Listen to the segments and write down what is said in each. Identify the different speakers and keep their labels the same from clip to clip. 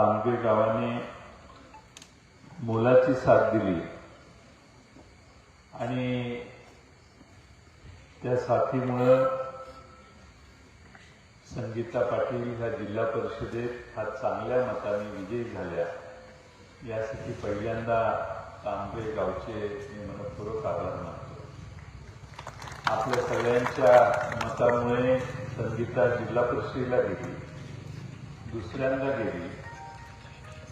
Speaker 1: तांबे गावाने मोलाची साथ दिली आणि त्या साथीमुळे संगीता पाटील ह्या जिल्हा परिषदेत हा चांगल्या मताने विजयी झाल्या, यासाठी पहिल्यांदा तांबे गावचे मी मनपूर्वक आभार मानतो. आपल्या सगळ्यांच्या मतामुळे संगीता जिल्हा परिषदेला गेली, दुसऱ्यांदा गेली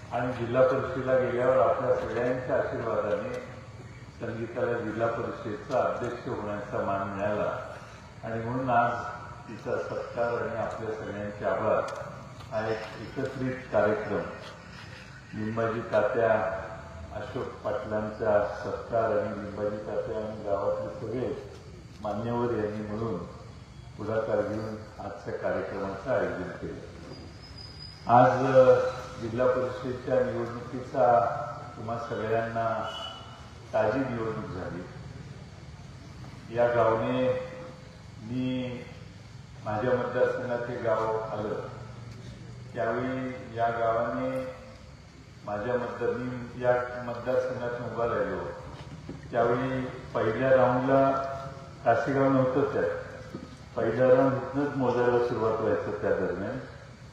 Speaker 1: आणि जिल्हा परिषदेला गेल्यावर आपल्या सगळ्यांच्या आशीर्वादाने संगीताला जिल्हा परिषदेचा अध्यक्ष होण्याचा मान मिळाला आणि म्हणून आज तिचा सत्कार आणि आपल्या सगळ्यांचे आभार हा एक एकत्रित कार्यक्रम लिंबाजी तात्या अशोक पाटलांचा सत्कार आणि लिंबाजी तात्या आणि गावातले सगळे मान्यवर यांनी म्हणून पुढाकार घेऊन आजच्या कार्यक्रमाचं आयोजन केलं. आज जिल्हा परिषदेच्या निवडणुकीचा तुम्हा सगळ्यांना ताजी निवडणूक झाली. या गावने मी माझ्या मतदारसंघात हे गाव आलं त्यावेळी या गावाने मी या मतदारसंघात उभा राहिलो त्यावेळी पहिल्या राऊंडला काशीगाव नव्हतं. त्यात पहिल्या राऊंड इथनंच मोजायला सुरुवात व्हायचं. त्या दरम्यान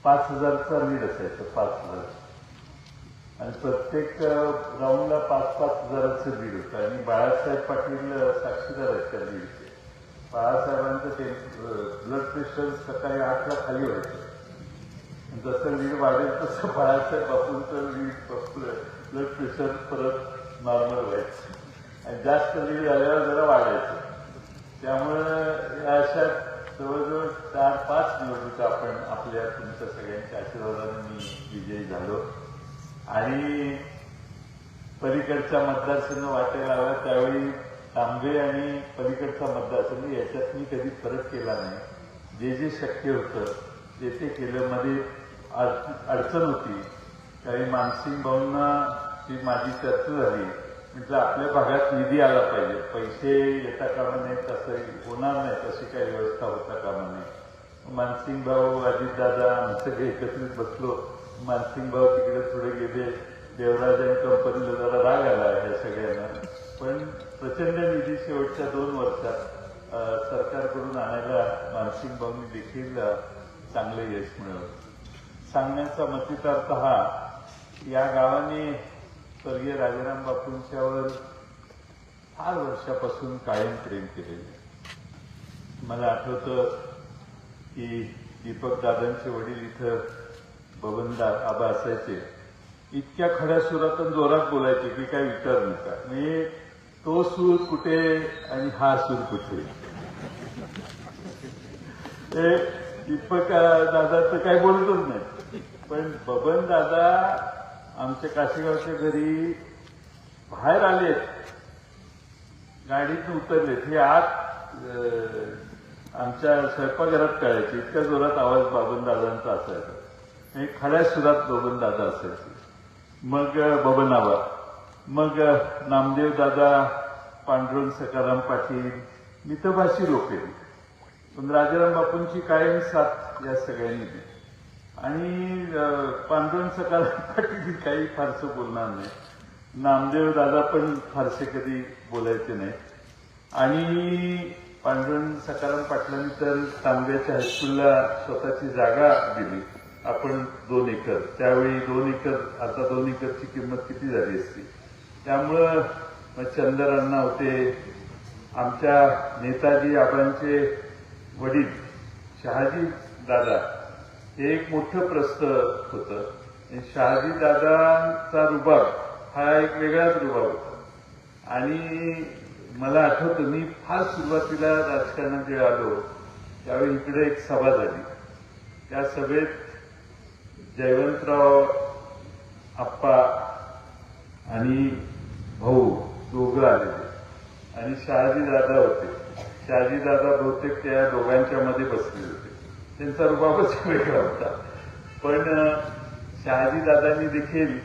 Speaker 1: 5,000चा लीड असायचं, 5,000 आणि प्रत्येक राऊंडला 5,000चं लीड होतं आणि बाळासाहेब पाटील साक्षीदार आहेत त्या लीडचे. बाळासाहेबांचं ते ब्लड प्रेशर सकाळी 8ला खाली व्हायचं. जसं लीड वाढेल तसं बाळासाहेब बापूंचं ब्लड प्रेशर परत नॉर्मल व्हायचं आणि जास्त लीड झाल्यावर जरा वाढायचं. त्यामुळं या अशा जवळजवळ 4-5 निवडणुका आपण आपल्या तुमच्या सगळ्यांच्या आशीर्वादाने मी विजयी झालो आणि पलीकडचा मतदारसंघ वाटायला आला त्यावेळी तांबे आणि पलीकडचा मतदारसंघ याच्यात मी कधी फरक केला नाही. जे जे शक्य होतं ते केलं. मध्ये अडचण होती काही मानसिंग भाऊंना ती माझी चर्चा झाली. म्हटलं आपल्या भागात निधी आला पाहिजे, पैसे येता कामा नाहीत, असं होणार नाही, तशी काही व्यवस्था होता कामा नाही. मानसिंग भाऊ, अजितदादा आम्ही सगळे एकत्रित बसलो. मानसिंग भाऊ तिकडे पुढे गेले. देवराज आणि कंपनीला जरा राग आला ह्या सगळ्यांना, पण प्रचंड निधी शेवटच्या 2 वर्षात सरकारकडून आणायला मानसिंग भाऊंनी देखील चांगलं यश मिळवलं. सांगण्याचा मतितार्थ हा, या गावाने स्वर्गीय राजाराम बापूंच्यावर फार वर्षापासून कायम प्रेम केलेलं. मला आठवतं की दीपक दादांचे वडील इथं बबनदा आबा असायचे. इतक्या खड्या सुरात जोरात बोलायचे की काय विचार नका. मी तो सूर कुठे आणि हा सूर कुठे. ते दीपक दादा तर काही बोलतच नाही, पण बबन दादा आमच्या काशीगावच्या घरी बाहेर आलेत, गाडीतून उतरलेत, हे आत आमच्या स्वयंपाकघरात कळायचे. इतक्या जोरात आवाज बबन दादांचा असायचा. खड्या सुरात बबन दादा असायचे. मग बबन आबा, मग नामदेव दादा, पांडुरंग सकाराम पाटील, मितभाषी लोक आहेत. पण राजाराम बापूंची कायम साथ या सगळ्यांनी दिली आणि पांडुरंग सकाराम पाटील काही फारसं बोलणार नाही. नामदेव दादा पण फारसे कधी बोलायचे नाही. आणि पांडुरंग सकाराम पाटलांनी तर तांब्याच्या हायस्कूलला स्वतःची जागा दिली. आपण 2 एकर, त्यावेळी 2 एकर, आता 2 एकरची किंमत किती झाली असती. त्यामुळं चंदरांना होते. आमच्या नेताजी आबांचे वडील शहाजी दादा हे एक मोठं प्रस्थ होतं. शहाजी दादांचा रुबाब हा एक वेगळाच रुबाब होता. आणि मला आठवतं मी फार सुरुवातीला राजकारणात जे आलो त्यावेळी इकडे एक सभा झाली. त्या सभेत जयवंतराव आप्पा आणि भाऊ दोघं आलेले आणि शहाजी दादा होते. शहाजी दादा बहुतेक त्या दोघांच्या मध्ये बसलेले होते. त्यांचा रुबाबच वेगळा होता. पण शहाजी दादांनी देखील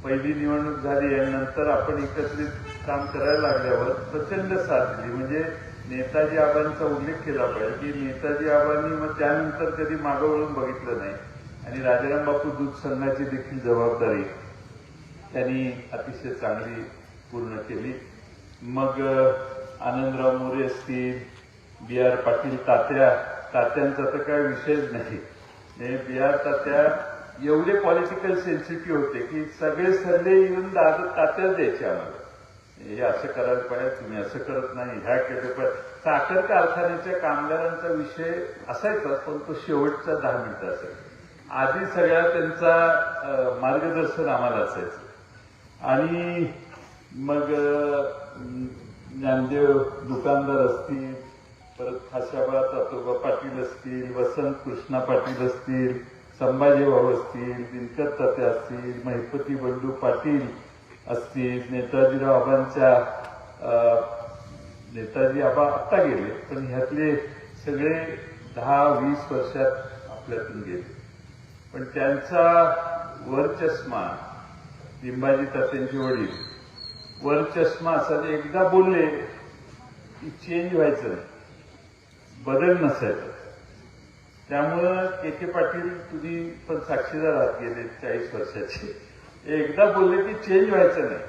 Speaker 1: पहिली निवडणूक झाली आणि नंतर आपण एकत्रित काम करायला लागल्यावर प्रचंड साथ दिली. म्हणजे नेताजी आबांचा उल्लेख केला पाहिजे की नेताजी आबांनी मग त्यानंतर कधी मागं वळून बघितलं नाही. आणि राजाराम बापू दूध संघाची देखील जबाबदारी त्यांनी अतिशय चांगली पूर्ण केली. मग आनंदराव मोरे असतील, बी आर पाटील तात्यांचा तर काय विषयच नाही. बी आर तात्या एवढे पॉलिटिकल सेन्सिटिव्ह होते की सगळे सल्ले येऊन तात्याच द्यायचे आम्हाला. हे असं करायला पाहिजे, तुम्ही असं करत नाही, ह्या केलं पाहिजे. साखर कारखान्याच्या कामगारांचा विषय असायचा, पण तो शेवटचा 10 मिनिटं असायचा. आधी सगळ्या त्यांचा मार्गदर्शन आम्हाला असायचं. आणि मग ज्ञानदेव दुकानदार असतील, परत खाशाबा तातोबा पाटील असतील, वसंत कृष्णा पाटील असतील, संभाजी भाऊ असतील, दिनकर तात्या असतील, महिपती बंडू पाटील असतील, नेताजीराव आबांच्या नेताजी आबा आता गेले, पण ह्यातले सगळे 10-20 वर्षात आपल्यातून गेले. पण त्यांचा वरचष्मा, लिंबाजी तात्यांचे वडील, वरचष्मा असा एकदा बोलले की चेंज व्हायचं नाही, बदल नसायचा. त्यामुळं के पाटील तुम्ही पण साक्षीदार आहात गेले 40 वर्षाचे, एकदा बोलले की चेंज व्हायचं नाही.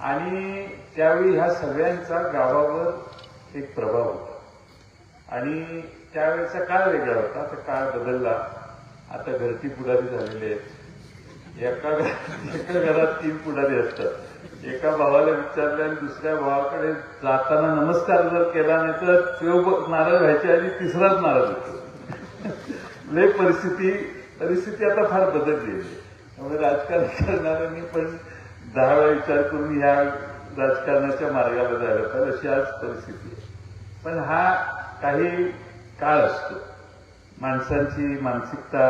Speaker 1: आणि त्यावेळी ह्या सगळ्यांचा गावावर एक प्रभाव होता. आणि त्यावेळेचा काळ वेगळा होता, आता काळ बदलला. आता घरटी पुढारी झालेले आहेत. एका घरात 3 पुढारी असतात. एका भावाला विचारलं आणि दुसऱ्या भावाकडे जाताना नमस्कार जर केला नाही तर तो नाराज व्हायचे आणि तिसराच नाराज होतो. लय परिस्थिती आता फार बदललेली आहे. त्यामुळे राजकारण करणाऱ्यांनी पण 10 वेळा विचार करून ह्या राजकारणाच्या मार्गाला जायला पाहिजे, अशी आज परिस्थिती आहे. पण हा काही काळ असतो. माणसांची मानसिकता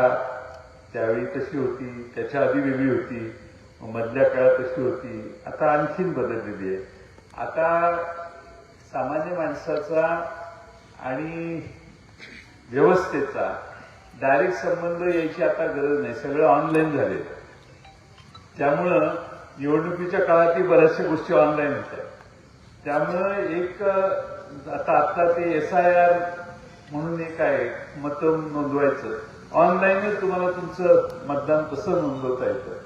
Speaker 1: त्यावेळी तशी होती, त्याच्या आधी वेगळी होती, मधल्या काळात तशी होती, आता आणखीन बदललेली आहे. आता सामान्य माणसाचा आणि व्यवस्थेचा डायरेक्ट संबंध यायची आता गरज नाही, सगळं ऑनलाईन झाले. त्यामुळं निवडणुकीच्या काळातही बऱ्याचशा गोष्टी ऑनलाईन होत्या. त्यामुळं एक आता ते SIR म्हणून एक आहे, मतं नोंदवायचं, ऑनलाईनच तुम्हाला तुमचं मतदान कसं नोंदवता येतं.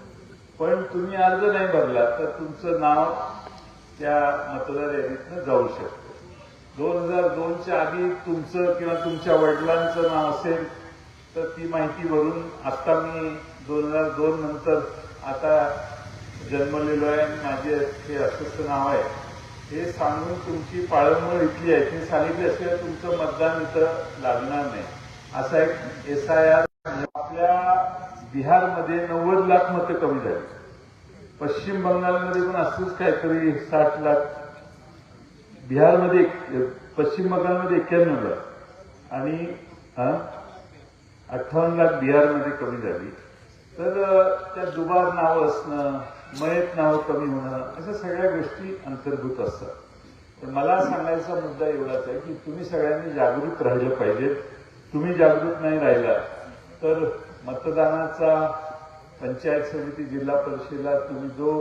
Speaker 1: पण तुम्ही अर्ज नाही भरला तर तुमचं नाव त्या मतदार यादीतनं जाऊ शकतं. 2002च्या आधी तुमचं किंवा तुमच्या वडिलांचं नाव असेल तर ती माहिती भरून, आता मी 2002 नंतर आता जन्मलेलो आहे आणि माझे हे असंच नाव आहे हे सांगून तुमची पाळंमुळ इथली आहे हे सांगितल्याशिवाय तुमचं मतदान इथं लागणार नाही. असा एक SIR. आपल्या बिहारमध्ये 90 लाख मतं कमी झाली. पश्चिम बंगालमध्ये पण असंच काहीतरी 60 लाख, बिहारमध्ये पश्चिम बंगालमध्ये 91 लाख आणि 58 लाख बिहारमध्ये कमी झाली. तर त्या दुबार नावं असणं, मयत नावं कमी होणं, अशा सगळ्या गोष्टी अंतर्भूत असतात. तर मला सांगायचा मुद्दा एवढाच आहे की तुम्ही सगळ्यांनी जागरूक राहिलं पाहिजे. तुम्ही जागरूक नाही राहिला तर मतदानाचा पंचायत समिती, जिल्हा परिषदेला तुम्ही जो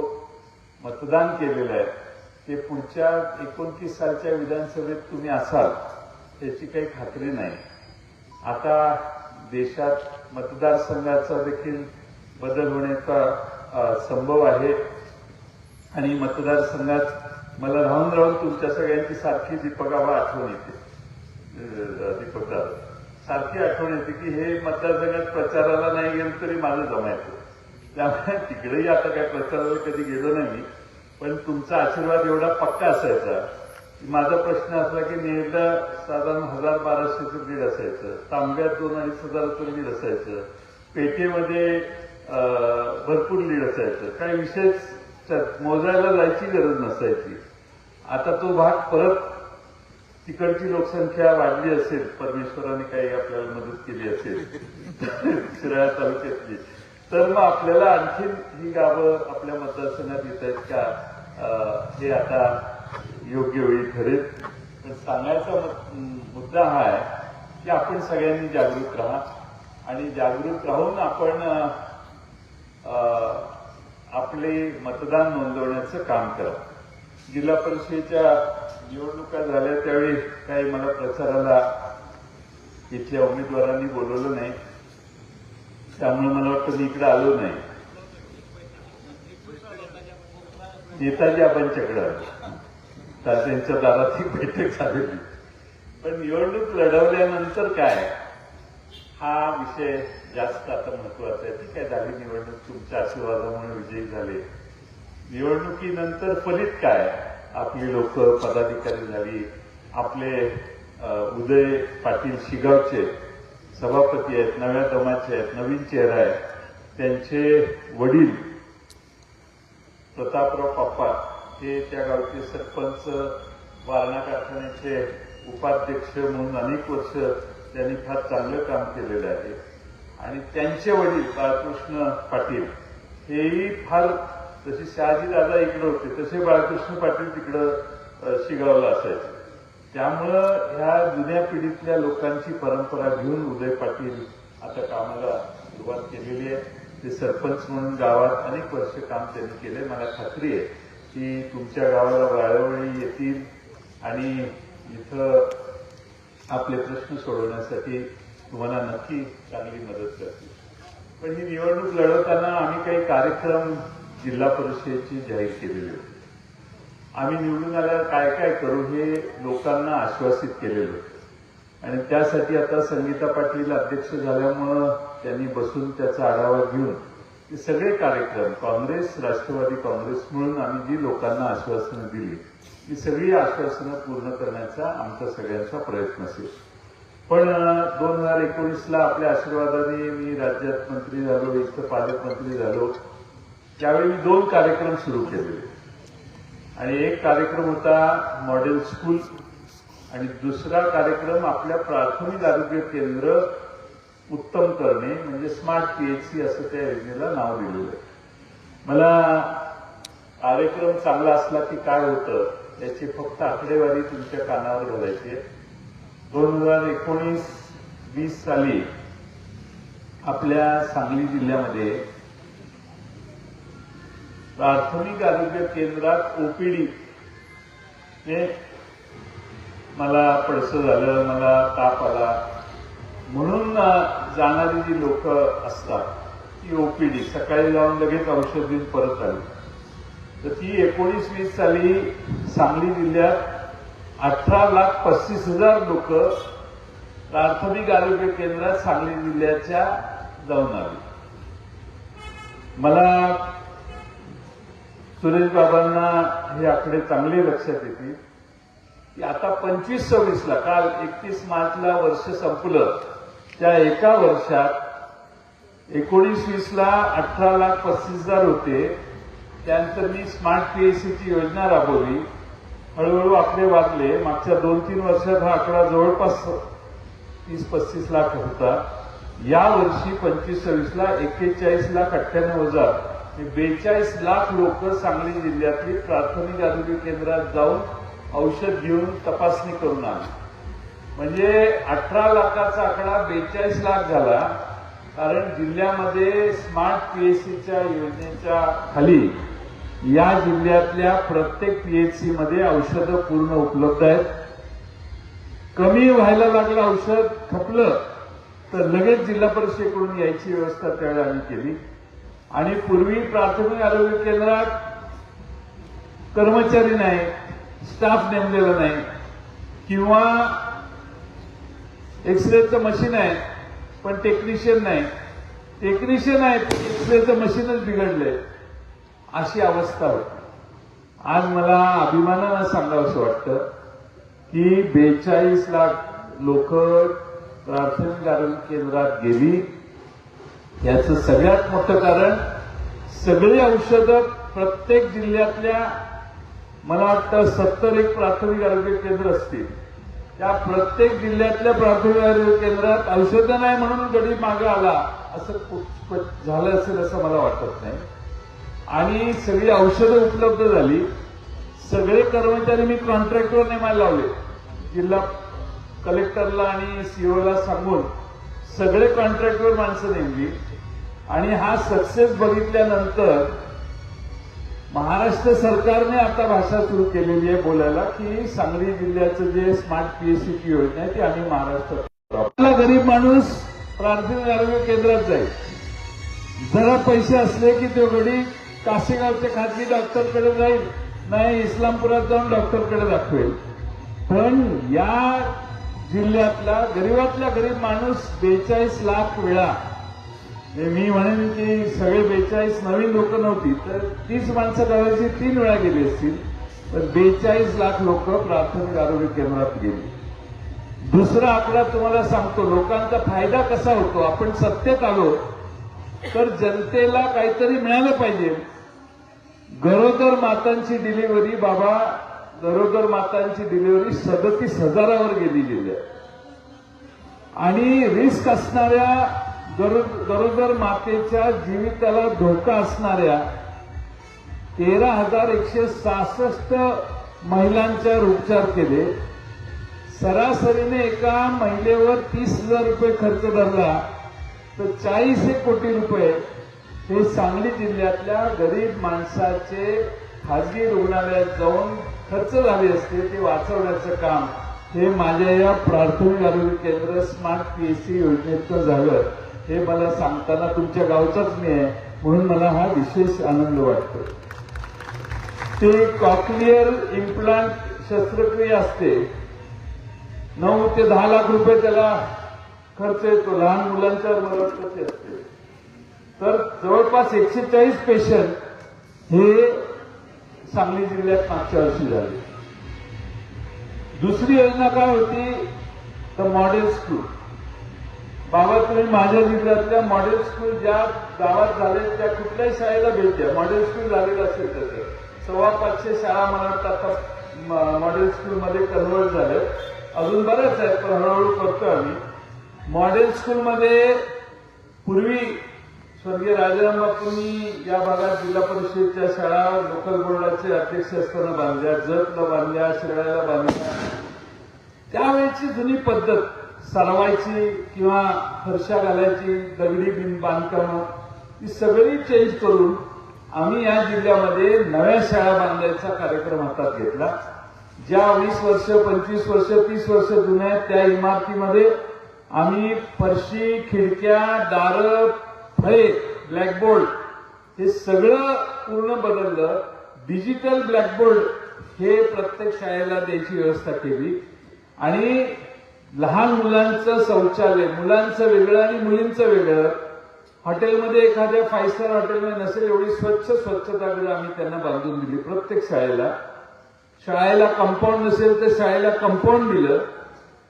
Speaker 1: मतदान केलेलं आहे ते पुढच्या 29 सालच्या विधानसभेत तुम्ही असाल याची काही खात्री नाही. आता देशात मतदारसंघाचा देखील बदल होण्याचा संभव आहे आणि मतदारसंघात मला राहून राहून तुमच्या सगळ्यांची सारखी दीपकाबा आठवण येते. दीपकदादा सारखी आठवण येते की हे मतदारसंघात प्रचाराला नाही गेलं तरी माझं जमायचं. त्यामुळे तिकडेही आता काय प्रचाराला कधी गेलो नाही मी, पण तुमचा आशीर्वाद एवढा पक्का असायचा. माझा प्रश्न असला की नेरला साधारण 1000-1200चं लीड असायचं, तांब्यात 2-2500चं लीड असायचं, पेठेमध्ये भरपूर लीड असायचं, काही विशेष मोजायला जायची गरज नसायची. आता तो भाग परत तिकडची लोकसंख्या वाढली असेल, परमेश्वराने काही आपल्याला मदत केली असेल शिराळा तालुक्यातली, तर मग आपल्याला आणखीन ही गावं आपल्या मतदारसंघात येत आहेत का हे आता योग्य वेळी ठरेल. पण सांगायचा मुद्दा हा आहे की आपण सगळ्यांनी जागरूक राहा आणि जागरूक राहून आपण आपले मतदान नोंदवण्याचं काम करा. जिल्हा परिषदेच्या निवडणुका झाल्या त्यावेळी काही मला प्रचाराला इथल्या उमेदवारांनी बोलवलं नाही. त्यामुळे मला वाटतं मी इकडे आलो नाही. नेताजी आबांच्याकडे आलो, तर त्यांच्या दारात ही बैठक झालेली. पण निवडणूक लढवल्यानंतर काय, हा विषय जास्त आता महत्वाचा आहे. ठीक आहे, झाली निवडणूक, तुमच्या आशीर्वादामुळे विजयी झाले. निवडणुकीनंतर फलित काय, आपली लोक पदाधिकारी झाली. आपले उदय पाटील शिगावचे सभापती आहेत, नव्या दमाचे आहेत, नवीन चेहरा आहे. त्यांचे वडील प्रतापराव पाप्पा हे त्या गावचे सरपंच, वारणा कारखान्याचे उपाध्यक्ष म्हणून अनेक वर्ष त्यांनी फार चांगलं काम केलेलं आहे. आणि त्यांचे वडील बाळकृष्ण पाटील हेही फार, जशी शहाजी दादा इकडे होते तसे बाळकृष्ण पाटील तिकडं शिगावला असायचे. त्यामुळं ह्या जुन्या पिढीतल्या लोकांची परंपरा घेऊन उदय पाटील आता कामाला सुरुवात केलेली आहे. ते सरपंच म्हणून गावात अनेक वर्ष काम त्यांनी केले. मला खात्री आहे की तुमच्या गावाला वेळोवेळी येतील आणि इथं आपले प्रश्न सोडवण्यासाठी तुम्हाला नक्की चांगली मदत करतील. पण ही निवडणूक लढवताना आम्ही काही कार्यक्रम जिल्हा परिषदेची जाहीर केलेले होते. आम्ही निवडून आल्यावर काय काय करू हे लोकांना आश्वासित केलेलं होतं. आणि त्यासाठी आता संगीता पाटील अध्यक्ष झाल्यामुळं त्यांनी बसून त्याचा आढावा घेऊन हे सगळे कार्यक्रम काँग्रेस, राष्ट्रवादी काँग्रेस म्हणून आम्ही जी लोकांना आश्वासनं दिली ही सगळी आश्वासनं पूर्ण करण्याचा आमचा सगळ्यांचा प्रयत्न असेल. पण 2019ला आपल्या आशीर्वादाने मी राज्यात मंत्री झालो, इथं पालकमंत्री झालो. त्यावेळी मी 2 कार्यक्रम सुरू केलेले. आणि एक कार्यक्रम होता मॉडेल स्कूल आणि दुसरा कार्यक्रम आपल्या प्राथमिक आरोग्य केंद्र उत्तम करणे, म्हणजे स्मार्ट पीएचसी असं त्या योजनेला नाव दिलेलं आहे. मला कार्यक्रम चांगला असला की काय होतं याची फक्त आकडेवारी तुमच्या कानावर घालायची आहे. 2019-20 साली आपल्या सांगली जिल्ह्यामध्ये प्राथमिक आरोग्य केंद्रात ओपीडी मला पडसं झालं, मला ताप आला म्हणून जाणारी जी लोक असतात ती ओपीडी सकाळी जाऊन लगेच औषध देऊन परत आली. तर ती 19-20 साली सांगली जिल्ह्यात 18,35,000 लोक प्राथमिक आरोग्य केंद्रात सांगली जिल्ह्याच्या जाऊन आली. मला सुरेश बाबांना हे आकडे चांगले लक्षात येतील की आता 25-26ला काल 31 मार्चला वर्ष संपलं, त्या एका वर्षात 19-20ला 18,35,000 होते. त्यानंतर मी स्मार्ट पीएचसीची योजना राबवली. हळूहळू आकडे वाढले. मागच्या 2-3 वर्षात हा आकडा जवळपास 30-35 लाख होता. या वर्षी 25-26ला 41,98,000 42 लाख लोक सांगली जिल्ह्यातली प्राथमिक आरोग्य केंद्रात जाऊन औषध घेऊन तपासणी करून आली. म्हणजे 18 लाखाचा आकडा 42 लाख झाला. कारण जिल्ह्यामध्ये स्मार्ट पीएचसीच्या योजनेच्या खाली या जिल्ह्यातल्या प्रत्येक पीएचसी मध्ये औषधं पूर्ण उपलब्ध आहेत. कमी व्हायला लागलं, औषध खपलं तर लगेच जिल्हा परिषदेकडून यायची व्यवस्था त्यावेळी आम्ही केली. आणि पूर्वी प्राथमिक आरोग्य केंद्रात कर्मचारी नाही, स्टाफ नेमलेला नाही, किंवा एक्सरेचं मशीन आहे पण टेक्निशियन नाही, टेक्निशियन आहे एक्सरेचं मशीनच बिघडलंय, अशी अवस्था होती. आज मला अभिमानानं सांगावंसं वाटतं की 42 लाख लोक प्राथमिक आरोग्य केंद्रात गेली. याचं सगळ्यात मोठं कारण सगळी औषधं प्रत्येक जिल्ह्यातल्या मला वाटतं 70 प्राथमिक आरोग्य केंद्र असतील. त्या प्रत्येक जिल्ह्यातल्या प्राथमिक आरोग्य केंद्रात औषधं नाही म्हणून गडी मागं आला असं झालं असेल असं मला वाटत नाही. आणि सगळी औषधं उपलब्ध झाली. सगळे कर्मचारी मी कॉन्ट्रॅक्टवर नेमायला लावले. जिल्हा कलेक्टरला आणि सीओला सांगून सगळे कॉन्ट्रॅक्टवर माणसं नेमली. आणि हा सक्सेस बघितल्यानंतर महाराष्ट्र सरकारने आता भाषा सुरू केलेली आहे बोलायला की सांगली जिल्ह्याचं जे स्मार्ट पीएचसीची योजना आहे ती आम्ही महाराष्ट्रात, आपला गरीब माणूस प्राथमिक आरोग्य केंद्रात जाईल.
Speaker 2: जरा पैसे असले की तो गडी कासेगावच्या खाजगी डॉक्टरकडे जाईल, नाही इस्लामपुरात जाऊन डॉक्टरकडे दाखवेल. पण या जिल्ह्यातला गरीबातला गरीब माणूस 42 लाख वेळा, मी म्हणेन की सगळे 42 नवीन लोक नव्हती तर 30 माणसं करायची 3 वेळा गेली असतील, पण 42 लाख लोक प्राथमिक आरोग्य केंद्रात गेली. दुसरा आकडा तुम्हाला सांगतो, लोकांचा फायदा कसा होतो. आपण सत्तेत आलो तर जनतेला काहीतरी मिळालं पाहिजे. गरोदर मातांची डिलिव्हरी, बाबा गरोदर मातांची डिलिव्हरी 37,000वर गेली जिल्ह्यात, आणि रिस्क असणाऱ्या गरोदर मातेच्या जीविताला धोका असणाऱ्या 13,166 महिलांच्यावर उपचार केले. सरासरीने एका महिलेवर 30,000 रुपये खर्च धरला तर 40 कोटी रुपये हे सांगली जिल्ह्यातल्या गरीब माणसाचे खाजगी रुग्णालयात जाऊन खर्च झाले असते, ते वाचवण्याचं काम हे माझ्या या प्राथमिक आरोग्य केंद्र स्मार्ट पीएससी योजनेतून झालं. हे मला सांगताना तुमच्या गावचाच मी आहे म्हणून मला हा विशेष आनंद वाटतो. ते कॉक्लिअर इम्प्लांट शस्त्रक्रिया असते, 9 ते 10 लाख रुपये त्याला खर्च येतो. लहान मुलांच्यावर मला वाटतं ते असते. तर जवळपास 140 पेशंट हे सांगली जिल्ह्यात मागच्या वर्षी झाले. दुसरी योजना काय होती तर मॉडेल स्कूल. बाबा तुम्ही माझ्या जिल्ह्यातल्या मॉडेल स्कूल ज्या गावात झाले त्या कुठल्याही शाळेला भेट द्या, मॉडेल स्कूल झालेलं असेल तर 550 शाळा मला वाटतं आता मॉडेल स्कूलमध्ये कन्व्हर्ट झाले. अजून बऱ्याच आहेत पण हळूहळू करतो आम्ही. मॉडेल स्कूलमध्ये पूर्वी स्वर्गीय राजाराम बापूंनी या भागात जिल्हा परिषदेच्या शाळा लोकल बोर्डाचे अध्यक्ष असताना बांधल्या, जतला बांधल्या, शिराळ्याला बांधल्या. त्यावेळेची जुनी पद्धत सरवायची किंवा फरशा घालायची, दगडी बांधकामं ही सगळी चेंज करून आम्ही या जिल्ह्यामध्ये नव्या शाळा बांधायचा कार्यक्रम हातात घेतला. ज्या 20 वर्ष, 25 वर्ष, 30 वर्ष जुन्या आहेत त्या इमारतीमध्ये आम्ही फरशी, खिडक्या, दारं, फळे, ब्लॅकबोर्ड हे सगळं पूर्ण बदललं. डिजिटल ब्लॅकबोर्ड हे प्रत्येक शाळेला द्यायची व्यवस्था केली आणि लहान मुलांचं शौचालय, मुलांचं वेगळं आणि मुलींचं वेगळं. हॉटेलमध्ये एखाद्या 5 स्टार हॉटेलमध्ये नसेल एवढी स्वच्छतागृह आम्ही त्यांना बांधून दिली प्रत्येक शाळेला. शाळेला कंपाऊंड नसेल तर शाळेला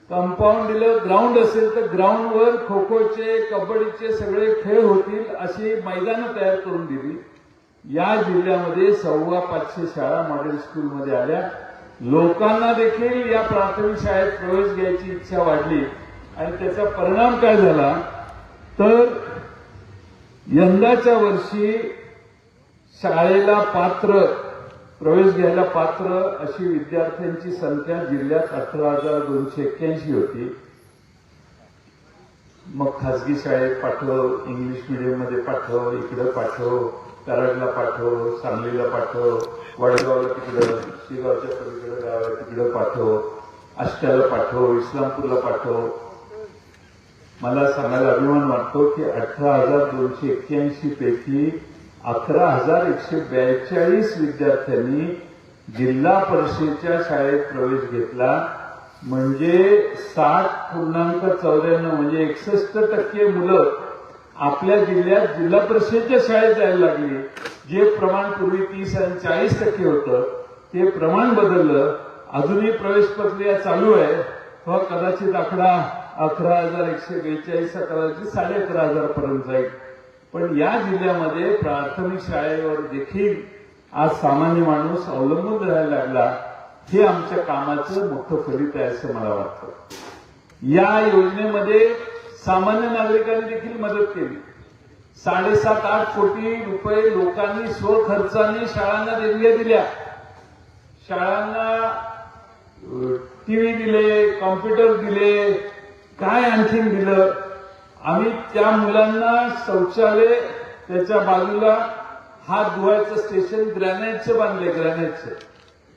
Speaker 2: कंपाऊंड दिलं, ग्राउंड असेल तर ग्राउंडवर खो खोचे, कबड्डीचे सगळे खेळ होतील अशी मैदानं तयार करून दिली. या जिल्ह्यामध्ये 550 शाळा मॉडेल स्कूलमध्ये आल्या. लोकांना देखील या प्राथमिक शाळेत प्रवेश घ्यायची इच्छा वाढली आणि त्याचा परिणाम काय झाला तर यंदाच्या वर्षी शाळेला पात्र, प्रवेश घ्यायला पात्र अशी विद्यार्थ्यांची संख्या जिल्ह्यात 18,281 होती. मग खासगी शाळेत पाठव, इंग्लिश मीडियममध्ये पाठव, इकडं पाठव, कराडला पाठव, सांगलीला पाठव, वडगावला तिकडं, शेगावच्या पलीकडे गाव आहे तिकडं पाठव, आष्ट्याला पाठव, इस्लामपूरला पाठव. मला सांगायला अभिमान वाटतो की 18,281 पैकी 11,142 विद्यार्थ्यांनी जिल्हा परिषदेच्या शाळेत प्रवेश घेतला. म्हणजे 60.94 म्हणजे 61% मुलं आपल्या जिल्ह्यात जिल्हा परिषदेच्या शाळेत जायला लागली. जे प्रमाण पूर्वी 30 आणि 40% होतं ते प्रमाण बदललं. अजूनही प्रवेश प्रक्रिया चालू आहे. तो कदाचित आकडा 11,142 कदाचित 11,500 पर्यंत जाईल. पण या जिल्ह्यामध्ये प्राथमिक शाळेवर देखील आज सामान्य माणूस अवलंबून राहायला लागला. हे आमच्या कामाचं मोठं फलित आहे असं मला वाटतं. या योजनेमध्ये सामान्य नागरिकांनी देखील मदत केली. 7.5-8 कोटी रुपये लोकांनी स्वखर्चाने शाळांना देणग्या दिल्या. शाळांना टीव्ही दिले, कॉम्प्युटर दिले, काय आणखीन दिलं. आम्ही त्या मुलांना शौचालय, त्याच्या बाजूला हात धुवायचं स्टेशन ग्रॅनाईटचं बांधले. ग्रॅनाईटचं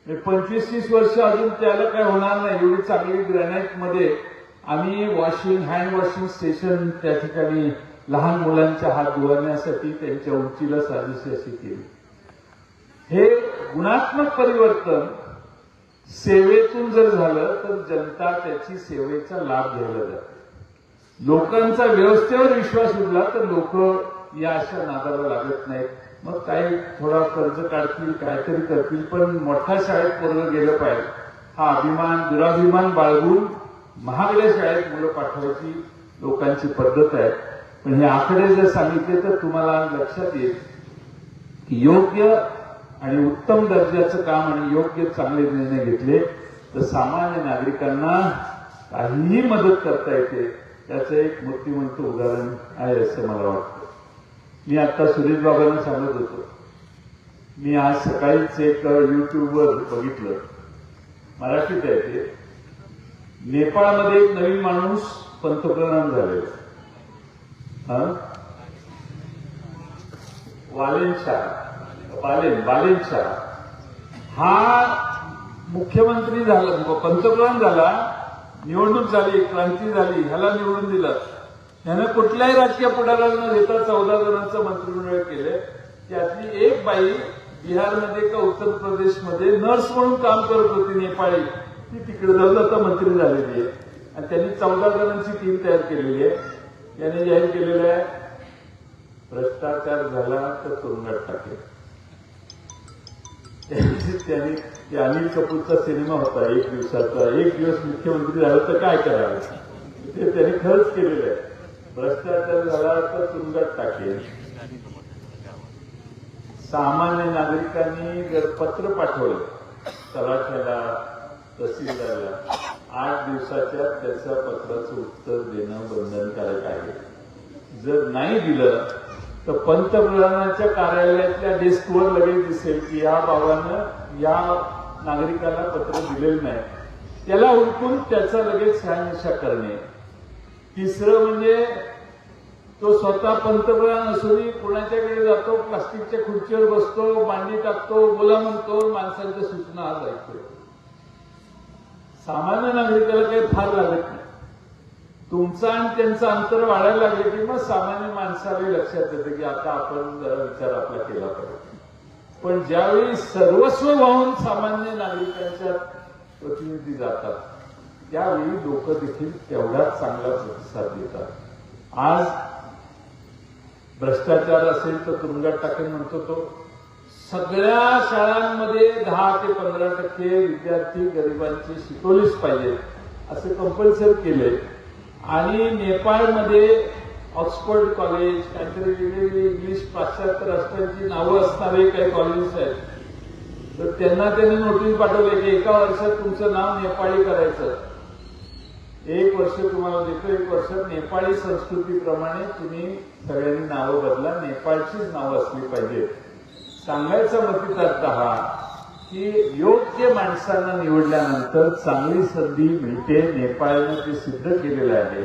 Speaker 2: 25-30 वर्ष अजून त्याला काय होणार नाही एवढी चांगली ग्रॅनाईटमध्ये आम्ही हँड वॉशिंग स्टेशन त्या ठिकाणी लहान मुलांच्या हात धुवण्यासाठी त्यांच्या उंचीला साजेशी अशी केली. हे गुणात्मक परिवर्तन सेवेतून जर झालं तर जनता त्याची सेवेचा लाभ घ्यायला जाते. लोकांचा व्यवस्थेवर विश्वास उडला तर लोक या अशा नादाला लागत नाहीत. मग काही थोडा कर्ज काढतील, काहीतरी करतील, पण मोठ्या शाळेत पोरं गेलं पाहिजे हा अभिमान दुराभिमान बाळगून महागड्या शाळेत मुलं पाठवायची लोकांची पद्धत आहे. पण हे आकडे जर सांगितले तर तुम्हाला लक्षात येईल की योग्य आणि उत्तम दर्जाचं काम आणि योग्य चांगले निर्णय घेतले तर सामान्य नागरिकांना काहीही मदत करता येते. त्याचं एक मूर्तिमंत उदाहरण आहे असं मला वाटतं. मी आता सुरेश बाबांना सांगत होतो, मी आज सकाळीच एक युट्यूबवर बघितलं, मराठीत आहे ते, नेपाळमध्ये एक नवीन माणूस पंतप्रधान झालेला. बालेन शाह हा मुख्यमंत्री झाला, पंतप्रधान झाला, निवडणूक झाली, क्रांती झाली, ह्याला निवडून दिलं. ह्यानं कुठल्याही राजकीय पुढाऱ्याला न घेता 14 जणांचं मंत्रिमंडळ केले. त्यातली एक बाई बिहारमध्ये का उत्तर प्रदेशमध्ये नर्स म्हणून काम करत होती, नेपाळी, ती तिकडे जाऊन आता मंत्री झालेली आहे. आणि त्यांनी 14 जणांची टीम तयार केलेली आहे. याने जाहीर केलेलं आहे, भ्रष्टाचार झाला तर तुरुंगात टाकेल. त्यांनी अनिल कपूरचा सिनेमा होता एक दिवसाचा, एक दिवस मुख्यमंत्री झाला तर काय करावं, ते त्यांनी खरंच केलेलं आहे. भ्रष्टाचार झाला तर तुरुंगात टाकेल. सामान्य नागरिकांनी जर पत्र पाठवलं तलाठ्याला, तहसीलदारला, 8 दिवसाच्या त्याच्या पत्राचं उत्तर देणं बंधनकारक आहे. जर नाही दिलं तर पंतप्रधानांच्या कार्यालयातल्या डेस्कवर लगेच दिसेल की या बाबानं या नागरिकाला पत्र दिलेलं नाही. त्याला हुडकून त्याचा लगेच शहानिशा करणे. तिसरं म्हणजे तो स्वतः पंतप्रधान असूनही कुणाच्याकडे जातो, प्लास्टिकच्या खुर्चीवर बसतो, मांडी टाकतो, बोला म्हणतो, माणसांच्या सूचना आज ऐकतो. सामान्य नागरिकाला काही फार लागत नाही. तुमचं आणि त्यांचं अंतर वाढायला लागले की मग सामान्य माणसाला लक्षात येतं की आता आपण जरा विचार आपला केला पाहिजे. पण ज्यावेळी सर्वस्व वाहून सामान्य नागरिकांच्या प्रतिनिधी जातात त्यावेळी लोक देखील तेवढाच चांगला प्रतिसाद देतात. आज भ्रष्टाचार असेल तर तुरुंगात टाकेल म्हणतो तो. सगळ्या शाळांमध्ये 10 ते 15% विद्यार्थी गरिबांची शिकवलीच पाहिजे असं कंपल्सरी केलंय. आणि नेपाळमध्ये ऑक्सफोर्ड कॉलेज, काहीतरी वेगवेगळी इंग्लिश पाश्चात्य राष्ट्रांची नावं असणारे काही कॉलेजेस आहेत, तर त्यांनी नोटीस पाठवली की एका वर्षात तुमचं नाव नेपाळी करायचं. 1 वर्ष तुम्हाला देतो, 1 वर्षात नेपाळी संस्कृतीप्रमाणे तुम्ही सगळ्यांनी नावं बदला, नेपाळचीच नावं असली पाहिजे. सांगायचा मतितार्थ हा की योग्य माणसांना निवडल्यानंतर चांगली संधी मिळते. नेपाळनं ते सिद्ध केलेलं आहे.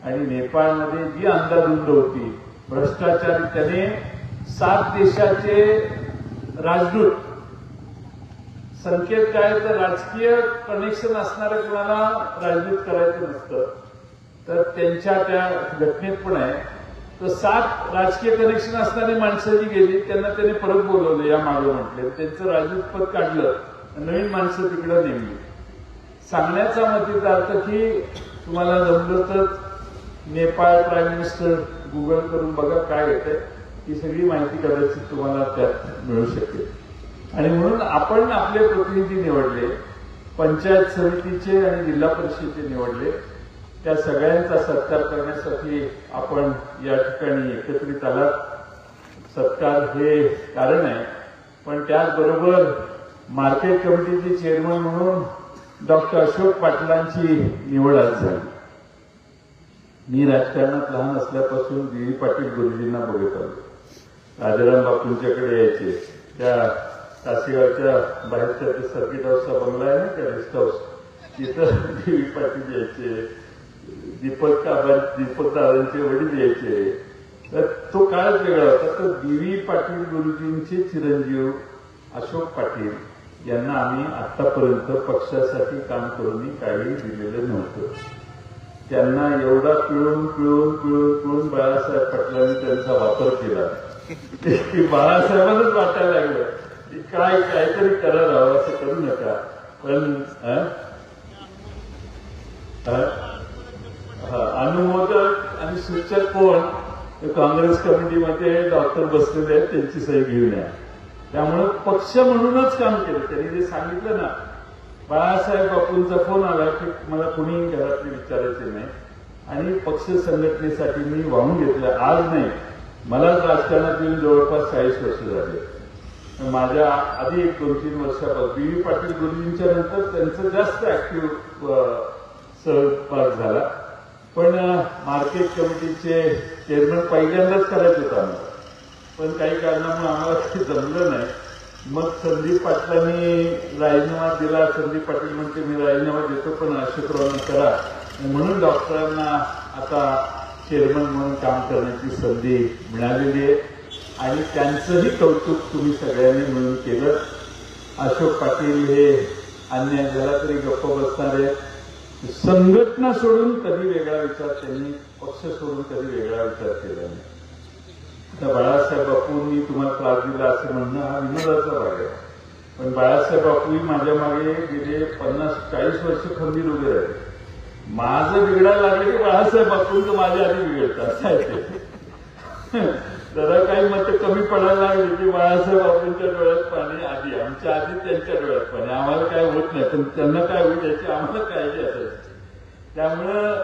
Speaker 2: आणि नेपाळमध्ये जी अंधाधुंद होती, भ्रष्टाचारी, त्याने 7 देशाचे राजदूत, संकेत काय तर राजकीय कनेक्शन असणाऱ्या कुणाला राजदूत करायचं नसतं, तर त्यांच्या त्या घटनेत पण आहे. तर 7 राजकीय कनेक्शन असणारी माणसं जी गेली त्यांना त्याने परत बोलवलं, या मागे म्हटले, त्यांचं राजदूत पद काढलं, नवीन माणसं तिकडे नेमली. सांगण्याचा मतितार्थ की तुम्हाला जमलं तर नेपाळ प्राईम मिनिस्टर गुगल करून बघा काय येतंय, ही सगळी माहिती कदाचित तुम्हाला त्यात मिळू शकेल. आणि म्हणून आपण आपले प्रतिनिधी निवडले, पंचायत समितीचे आणि जिल्हा परिषदेचे निवडले, त्या सगळ्यांचा सत्कार करण्यासाठी आपण या ठिकाणी एकत्रित आलात. सत्कार हे कारण आहे, पण त्याचबरोबर मार्केट कमिटीचे चेअरमन म्हणून डॉक्टर अशोक पाटलांची निवड आज झाली. मी राजकारणात लहान असल्यापासून डी पाटील गुरुजींना बघत आलो. राजाराम बापूंच्याकडे यायचे, त्या काशीगावच्या बाहेरच्या ते सर्किट हाऊसचा बंगला आहे ना, त्या रेस्ट हाऊस, तिथं डी पाटील यायचे, दीपक दादांचे वडील यायचे. तर तो काळच वेगळा होता. तर डी पाटील गुरुजींचे चिरंजीव अशोक पाटील यांना आम्ही आतापर्यंत पक्षासाठी काम करून काही दिलेलं नव्हतं.
Speaker 1: त्यांना एवढा पिळून बाळासाहेब पाटलांनी त्यांचा वापर केला की बाळासाहेबांनाच वाटायला लागलं की काहीतरी करायला हवं, असं करू नका. पण अनुमोदक आणि सूचक कोण? काँग्रेस कमिटीमध्ये डॉक्टर बसलेले आहेत, त्यांची सही घेऊन या. त्यामुळे पक्ष म्हणूनच काम केलं. त्यांनी जे सांगितलं ना, बाळासाहेब बापूंचा फोन आला की मला कुणी घरातले विचारायचे नाही आणि पक्ष संघटनेसाठी मी वाहून घेतलं. आज नाही, मला राजकारणात येऊन जवळपास 40 वर्ष झाले. माझ्या आधी 1-2-3 वर्षापासून बी पाटील गुरुजींच्या नंतर त्यांचं जास्त ऍक्टिव्ह सहभाग झाला. पण मार्केट कमिटीचे चेअरमन पहिल्यांदाच करायचं होतं आम्हाला, पण काही कारणामुळे आम्हाला काही जमलं नाही. मग संदीप पाटलांनी राजीनामा दिला. संदीप पाटील म्हणते मी राजीनामा देतो, पण अशोकरावांना करा. म्हणून डॉक्टरांना आता चेअरमन म्हणून काम करण्याची संधी मिळालेली आहे आणि त्यांचंही कौतुक तुम्ही सगळ्यांनी मिळून केलं. अशोक पाटील हे अन्याय झाला तरी गप्प बसणारे, संघटना सोडून कधी वेगळा विचार त्यांनी, पक्ष सोडून कधी वेगळा विचार केला नाही. आता बाळासाहेब बापूंनी तुम्हाला त्रास दिला असं म्हणणं हा विनोदाचा भाग आहे, पण बाळासाहेब बापूही माझ्या मागे गेले 50-40 वर्ष खंबीर उभे राहिले. माझं बिघडायला लागलं की बाळासाहेब बापूंचं माझ्या आधी बिघडतं, असं आहे ते. जरा काही मतं कमी पडायला लागली की बाळासाहेब बापूंच्या डोळ्यात पाणी आधी, आमच्या आधी त्यांच्या डोळ्यात पाणी. आम्हाला काय होत नाही, पण त्यांना काय होईल याची आम्हाला काळजी असायची. त्यामुळं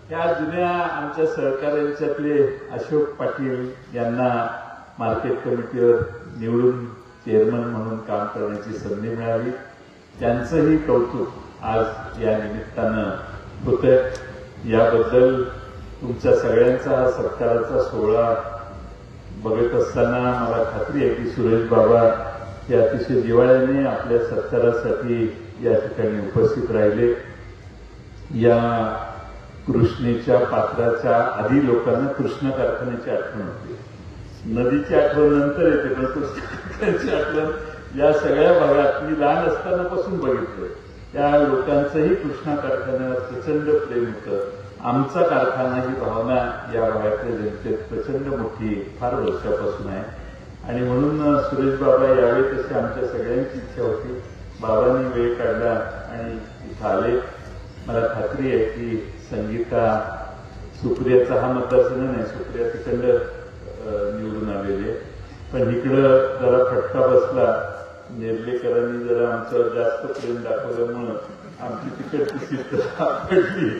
Speaker 1: त्या जुन्या आमच्या सहकार्यांच्यातले अशोक पाटील यांना मार्केट कमिटीवर निवडून चेअरमन म्हणून काम करण्याची संधी मिळाली. त्यांचंही कौतुक आज या निमित्तानं होतंय. याबद्दल तुमच्या सगळ्यांचा हा सत्काराचा सोहळा बघत असताना मला खात्री आहे की सुरेश बाबा हे अतिशय जिव्हाळ्याने आपल्या सत्कारासाठी या ठिकाणी उपस्थित राहिले. या कृष्णेच्या पात्राच्या आधी लोकांना कृष्ण कारखान्याची आठवण होती. नदीची आठवण नंतर येते, पण कृष्ण कारखान्याची आठवण या सगळ्या भागात मी लहान असतानापासून बघितलं. त्या लोकांचंही कृष्णा कारखान्यावर प्रचंड प्रेम होतं. आमचा कारखाना ही भावना या भागातल्या जनतेत प्रचंड मोठी फार वर्षापासून आहे आणि म्हणून सुरेश बाबा यावे तशी आमच्या सगळ्यांची इच्छा होती. बाबांनी वेळ काढला आणि इथं आले. मला खात्री आहे की संगीता, सुप्रियाचा हा मतदारसंघ नाही, सुप्रिया तिकडं निवडून आलेली आहे, पण इकडं जरा फटका बसला. नेर्लेकरांनी जरा आमच्यावर जास्त प्रेम दाखवल्यामुळं आमची तिकडची सीट पडली.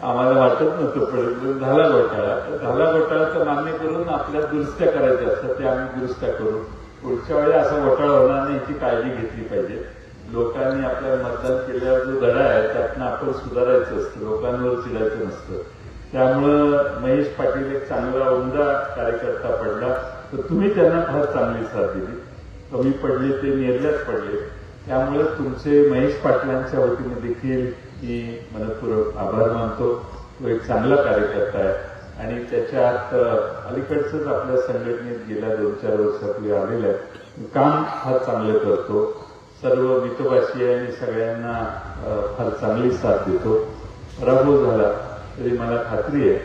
Speaker 1: आम्हाला वाटत नव्हतं पडेल, झाला घोटाळा. झाला घोटाळा मान्य करून आपल्या दुरुस्त्या करायच्या असतात, ते आम्ही दुरुस्त्या करू. पुढच्या वेळी असा घोटाळा होणार नाही याची काळजी घेतली पाहिजे. लोकांनी आपल्याला मतदान केल्यावर जो धडा आहे त्यातनं आपण सुधारायचं असतं, लोकांवर चिडायचं नसतं. त्यामुळं महेश पाटील एक चांगला उमदा कार्यकर्ता पडला, तर तुम्ही त्यांना फार चांगली साथ दिली. कमी पडले ते नेरल्यात पडले. त्यामुळे तुमचे महेश पाटलांच्या वतीने देखील मी मनपूर्वक आभार मानतो. तो एक चांगला कार्यकर्ता आहे आणि त्याच्यात अलीकडचंच आपल्या संघटनेत गेल्या 2-4 वर्षापूर्वी आलेलं आहे. काम फार चांगलं करतो. सर्व मितभाषी आणि सगळ्यांना फार चांगली साथ देतो. पराभव झाला तरी मला खात्री आहे